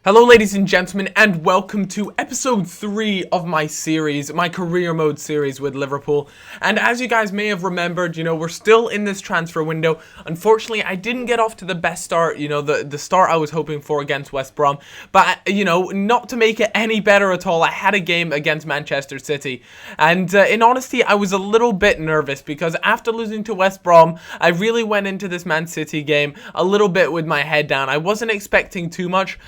Hello ladies and gentlemen, and welcome to episode 3 of my series, my career mode series with Liverpool. And as you guys may have remembered, we're still in this transfer window. Unfortunately, I didn't get off to the best start, the start I was hoping for against West Brom. But, not to make it any better at all, I had a game against Manchester City. And in honesty, I was a little bit nervous because after losing to West Brom, I really went into this Man City game a little bit with my head down. I wasn't expecting too much,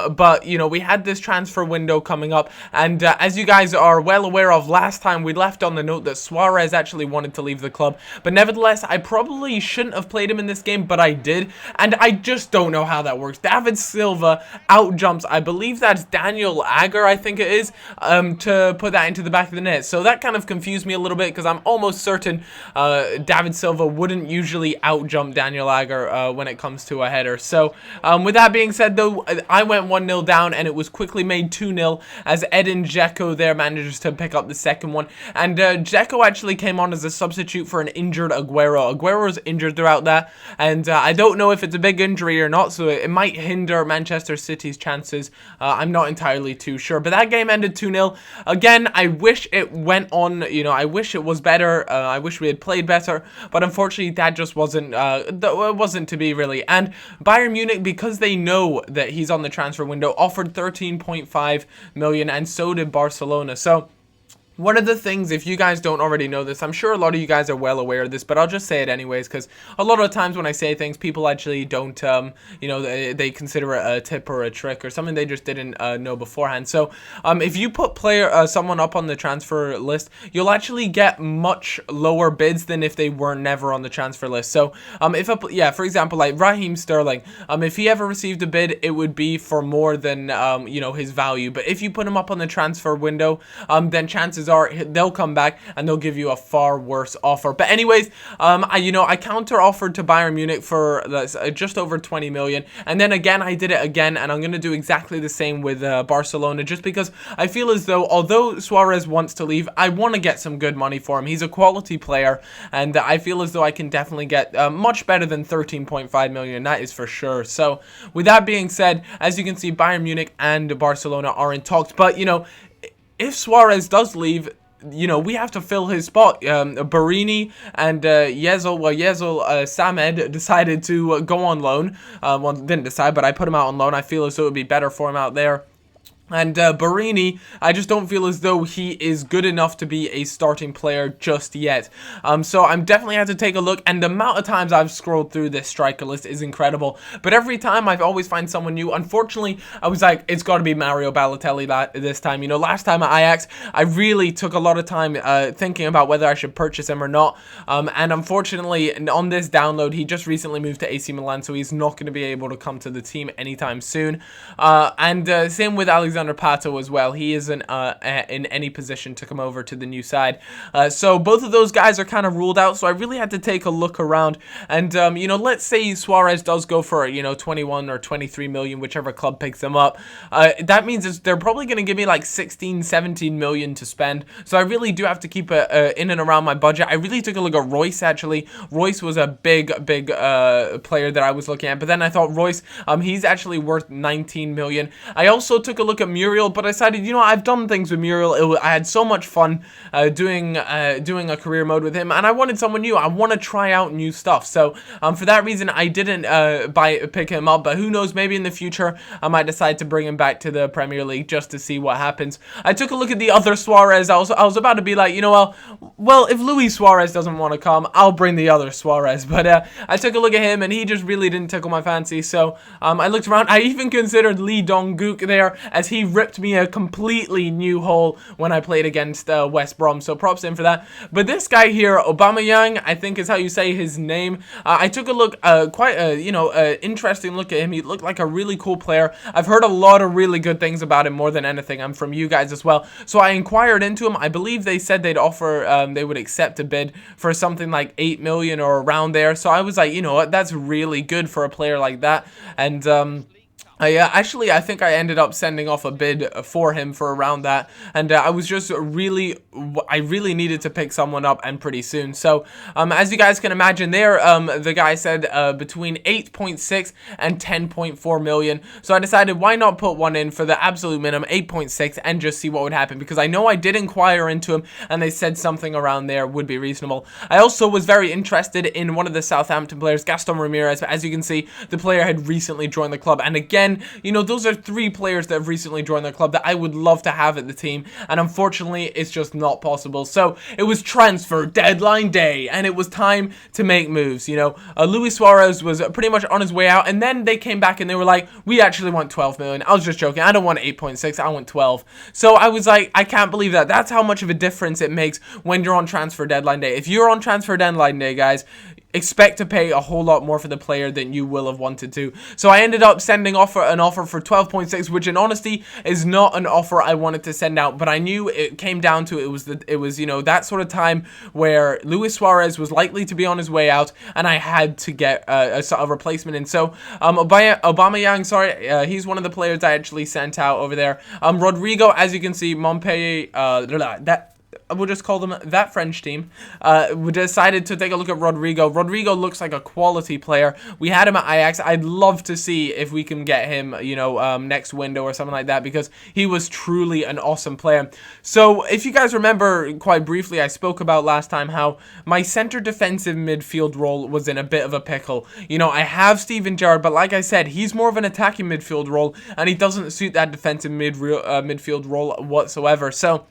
but we had this transfer window coming up, and as you guys are well aware of, last time we left on the note that Suarez actually wanted to leave the club. But nevertheless, I probably shouldn't have played him in this game, but I did, and I just don't know how that works. David Silva out jumps, I believe that's Daniel Agger, I think it is, to put that into the back of the net. So that kind of confused me a little bit because I'm almost certain David Silva wouldn't usually out jump Daniel Agger when it comes to a header. So with that being said, though, I went 1-0 down, and it was quickly made 2-0 as Edin Dzeko there manages to pick up the second one. And Dzeko actually came on as a substitute for an injured Aguero. Aguero's injured throughout that, and I don't know if it's a big injury or not, so it might hinder Manchester City's chances. I'm not entirely too sure, but that game ended 2-0. Again, I wish it went on, I wish it was better. I wish we had played better, but unfortunately that just wasn't to be really. And Bayern Munich, because they know that he's on the transfer window, offered 13.5 million, and so did Barcelona. So one of the things, if you guys don't already know this, I'm sure a lot of you guys are well aware of this, but I'll just say it anyways, because a lot of the times when I say things, people actually don't, they consider it a tip or a trick or something they just didn't know beforehand. So, if you put someone up on the transfer list, you'll actually get much lower bids than if they were never on the transfer list. So, for example, like Raheem Sterling, if he ever received a bid, it would be for more than, his value. But if you put him up on the transfer window, then chances are they'll come back and they'll give you a far worse offer. But anyways, I counter offered to Bayern Munich for just over 20 million, and then again I did it again, and I'm going to do exactly the same with Barcelona, just because I feel as though, although Suarez wants to leave, I want to get some good money for him. He's a quality player, and I feel as though I can definitely get much better than 13.5 million, that is for sure. So with that being said, as you can see, Bayern Munich and Barcelona are in talks, but if Suarez does leave, we have to fill his spot. Barini and Yezel Samed decided to go on loan. Well, didn't decide, but I put him out on loan. I feel as though it would be better for him out there. And Barini, I just don't feel as though he is good enough to be a starting player just yet. So I'm definitely had to take a look, and the amount of times I've scrolled through this striker list is incredible. But every time I've always find someone new. Unfortunately, I was like, it's got to be Mario Balotelli this time. Last time at Ajax, I really took a lot of time thinking about whether I should purchase him or not. And unfortunately, on this download, he just recently moved to AC Milan, so he's not going to be able to come to the team anytime soon. And same with Alexander Pato as well. He isn't in any position to come over to the new side. So both of those guys are kind of ruled out, so I really had to take a look around. And, let's say Suarez does go for, 21 or 23 million, whichever club picks them up. That means they're probably going to give me like 16, 17 million to spend. So I really do have to keep it in and around my budget. I really took a look at Royce, actually. Royce was a big player that I was looking at. But then I thought Royce, he's actually worth 19 million. I also took a look at Muriel, but I decided, I've done things with Muriel. I had so much fun doing a career mode with him, and I wanted someone new. I want to try out new stuff. So for that reason, I didn't pick him up. But who knows? Maybe in the future, I might decide to bring him back to the Premier League just to see what happens. I took a look at the other Suarez. I was about to be like, well, if Luis Suarez doesn't want to come, I'll bring the other Suarez. But I took a look at him, and he just really didn't tickle my fancy. So I looked around. I even considered Lee Dong-gook there, as he ripped me a completely new hole when I played against West Brom, so props in for that. But this guy here, Aubameyang, I think is how you say his name. I took a look, quite a interesting look at him. He looked like a really cool player. I've heard a lot of really good things about him, more than anything. I'm from you guys as well, so I inquired into him. I believe they said they'd offer, they would accept a bid for something like 8 million or around there. So I was like, you know what, that's really good for a player like that. And Actually, I think I ended up sending off a bid for him for around that, and I was just I really needed to pick someone up, and pretty soon. So, as you guys can imagine there, the guy said between 8.6 and 10.4 million. So I decided, why not put one in for the absolute minimum, 8.6, and just see what would happen, because I know I did inquire into him, and they said something around there would be reasonable. I also was very interested in one of the Southampton players, Gaston Ramirez, but as you can see, the player had recently joined the club, and again, you know, those are 3 players that have recently joined the club that I would love to have at the team, and unfortunately, it's just not possible. So it was transfer deadline day, and it was time to make moves. You know, Luis Suarez was pretty much on his way out, and then they came back and they were like, we actually want 12 million. I was just joking. I don't want 8.6. I want 12. So I was like, I can't believe that. That's how much of a difference it makes when you're on transfer deadline day. If you're on transfer deadline day, guys, expect to pay a whole lot more for the player than you will have wanted to. So I ended up sending an offer for 12.6, which in honesty is not an offer I wanted to send out, but I knew it came down to it was you know, that sort of time where Luis Suarez was likely to be on his way out, and I had to get a replacement in. So Aubameyang, sorry, he's one of the players I actually sent out over there. Rodrigo, as you can see, Montpellier, we'll just call them that French team, we decided to take a look at Rodrigo. Rodrigo looks like a quality player. We had him at Ajax. I'd love to see if we can get him, you know, next window or something like that, because he was truly an awesome player. So if you guys remember, quite briefly, I spoke about last time how my center defensive midfield role was in a bit of a pickle. You know, I have Steven Gerrard, but like I said, he's more of an attacking midfield role, and he doesn't suit that defensive midfield role whatsoever. So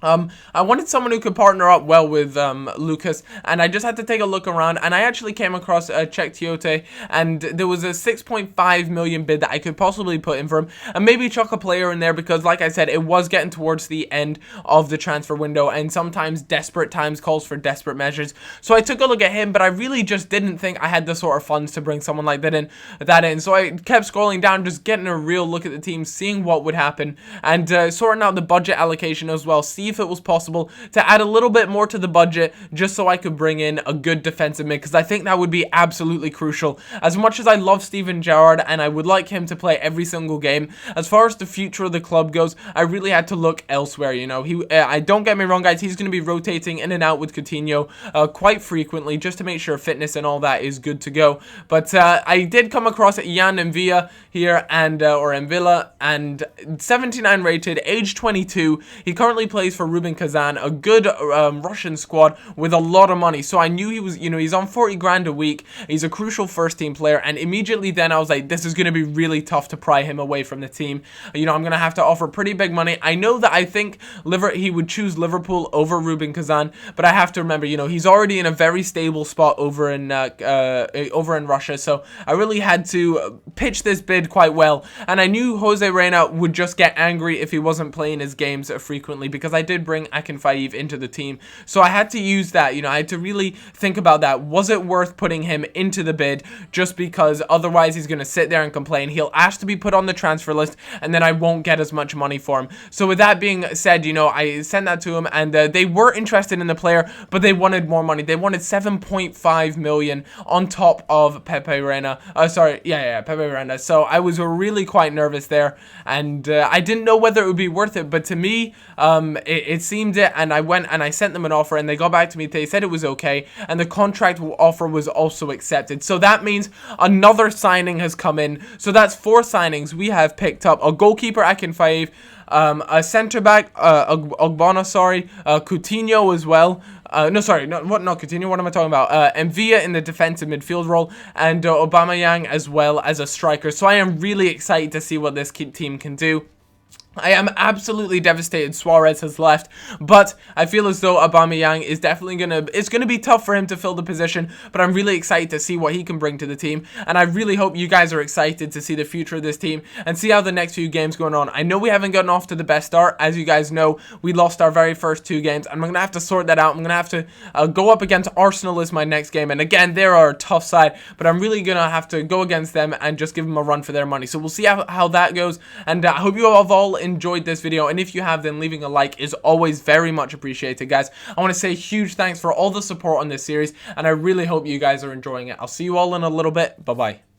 I wanted someone who could partner up well with Lucas, and I just had to take a look around, and I actually came across Czech Tiote, and there was a 6.5 million bid that I could possibly put in for him, and maybe chuck a player in there, because like I said, it was getting towards the end of the transfer window, and sometimes desperate times calls for desperate measures. So I took a look at him, but I really just didn't think I had the sort of funds to bring someone like that in. So I kept scrolling down, just getting a real look at the team, seeing what would happen, and sorting out the budget allocation as well, see if it was possible to add a little bit more to the budget just so I could bring in a good defensive mid, because I think that would be absolutely crucial. As much as I love Steven Gerrard and I would like him to play every single game, as far as the future of the club goes, I really had to look elsewhere. You know, I don't get me wrong, guys, he's going to be rotating in and out with Coutinho quite frequently, just to make sure fitness and all that is good to go. But I did come across Jan Mvilla here, and or Mvilla, and 79 rated, age 22. He currently plays for Rubin Kazan, a good Russian squad with a lot of money. So I knew he was, you know, he's on 40 grand a week. He's a crucial first team player, and immediately then I was like, this is going to be really tough to pry him away from the team. You know, I'm going to have to offer pretty big money. I know that I think he would choose Liverpool over Rubin Kazan, but I have to remember, you know, he's already in a very stable spot over in Russia. So I really had to pitch this bid quite well, and I knew Jose Reina would just get angry if he wasn't playing his games frequently, because I did bring Akinfaiv into the team. So I had to use that, you know, I had to really think about that. Was it worth putting him into the bid, just because otherwise he's going to sit there and complain. He'll ask to be put on the transfer list, and then I won't get as much money for him. So with that being said, you know, I sent that to him, and they were interested in the player, but they wanted more money. They wanted 7.5 million on top of Pepe Reina. Pepe Reina. So I was really quite nervous there, and I didn't know whether it would be worth it, but to me, it seemed it, and I went and I sent them an offer, and they got back to me. They said it was okay, and the contract offer was also accepted. So that means another signing has come in. So that's 4 signings. We have picked up a goalkeeper, Akinfaiv, a centre back, Ogbonna, Coutinho as well. Not Coutinho, what am I talking about? Mvilla in the defensive midfield role, and Aubameyang as well as a striker. So I am really excited to see what this team can do. I am absolutely devastated Suarez has left, but I feel as though Aubameyang is definitely it's gonna be tough for him to fill the position, but I'm really excited to see what he can bring to the team, and I really hope you guys are excited to see the future of this team and see how the next few games going on. I know we haven't gotten off to the best start. As you guys know, we lost our very first 2 games, and I'm gonna have to sort that out. I'm gonna have to go up against Arsenal as my next game, and again, they are a tough side, but I'm really gonna have to go against them and just give them a run for their money. So we'll see how that goes, and I hope you have all enjoyed this video, and if you have, then leaving a like is always very much appreciated, guys. I want to say huge thanks for all the support on this series, and I really hope you guys are enjoying it. I'll see you all in a little bit. Bye bye.